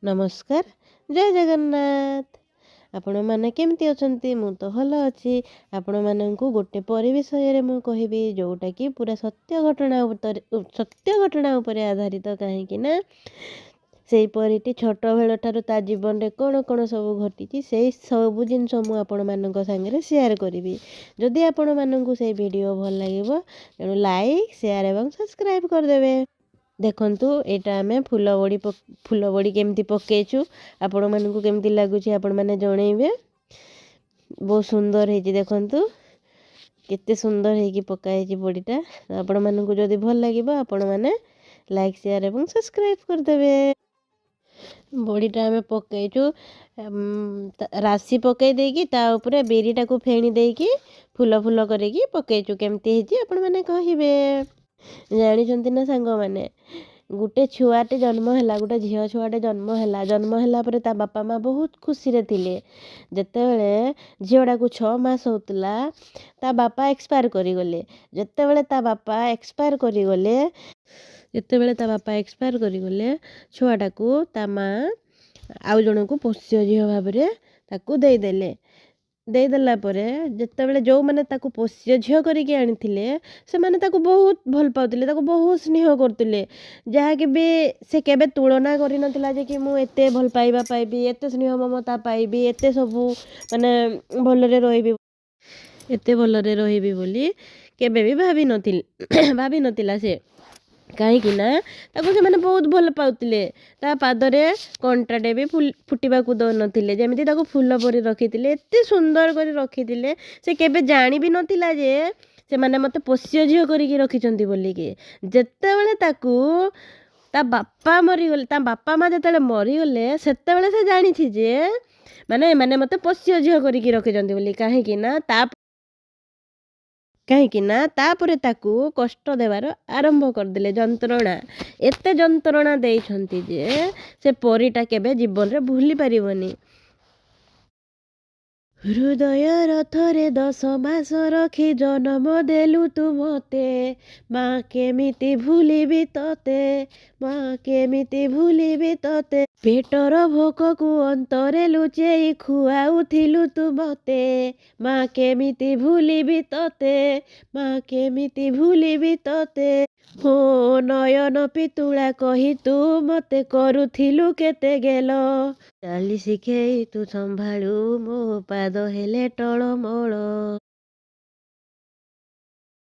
नमस्कार जय जगन्नाथ आपण मैंने केमती अछंती मु तो भल अच्छी आपण मानू गोटे परी विषय मु कहबी जोटा कि पूरा सत्य घटना उपर आधारित कहीं ना से परीटी छोट बेल ठार ता जीवन में कौन कौन सब घटी से सब जिनस मु आपण मान सागर सेयार करी जदि आपण मानू से वीडियो भल लगे तेणु लाइक शेयर और सब्सक्राइब करदे। देखंतु एटा आमे फूल बड़ी केमती पकेचु आपण मानकु केमती लागुची आपण माने जणेबे। बहुत सुंदर है देखंतु केते सुंदर है कि पकाई छी बड़ीटा। आपण मानकु जदि भल लागिबो आपण माने लाइक शेयर एवं सब्सक्राइब कर देबे। बड़ीटा आमे पकेचु राशि पकई देकी ता ऊपर बेरीटा को फेणी देकी फूल फूल करेकी पकेचु केमती है आपण माने कहिबे। जानी ना सांग मैंने गोटे छुआटे जन्म है गोटे झील छुआटे जन्म है पर ता बापा माँ बहुत खुशी रे थिले। जिते बड़े झीलटा को 6 मास होता ता बापा एक्सपायर करिगले। जिते बड़े ता बापा एक्सपायर करिगले छुआटा को ता माँ आउ जन को पोष्य झील भाव ताकू देदेला जिते बड़े जो मैंने ताकू पोष्य झील करके आनी से माने ताकू बहुत भल पाउतिले ताकू बहुत स्नेह करतिले जहाँकि भी से केबे तुलना करि नथिला जे कि मु एते भल पाइबा पाइबी एते स्नेह ममता पाइबी एते सबू माने भलरे रहिबी बोली केबे भी भाभी नथिला से कहीं ना ताको से माने बहुत भल पाउतिले ता पादरे कंटाटे भी फुटिबा को दो नथिले जेमिति ताको फूल परी रखितिले एते सुंदर करी रखितिले से केबे जानी भी नथिला जे से माने मते पोष्य झियो करिकी रखिचंती बोली के जेते बेले ताकू ता बापा माँ जेते मरीगले सेते बेले से जानी छी जे माने माने मते पोष्य झियो करिकी रखिचंती बोली कहीं ना तापरे ताकू कष्ट देवार आरंभ करदेले जंत्रणा एते जंत्रणा देइछंती जे से परीटा केबे जीवन रे भूली पारिबनी। हृदय रथरे 10 मास रखी जन्म देलु तु मते माँ केमिति भूलिबी तते पेटर भोक को अंतरे लुचेई खुआउथिलु तु मते माँ केमिति भूलिबी तते हो नयन पितुला कही तू मते करुथिलु केते गेल चाली शिखेई तू संभाळू मो पाद हेले टळमळ।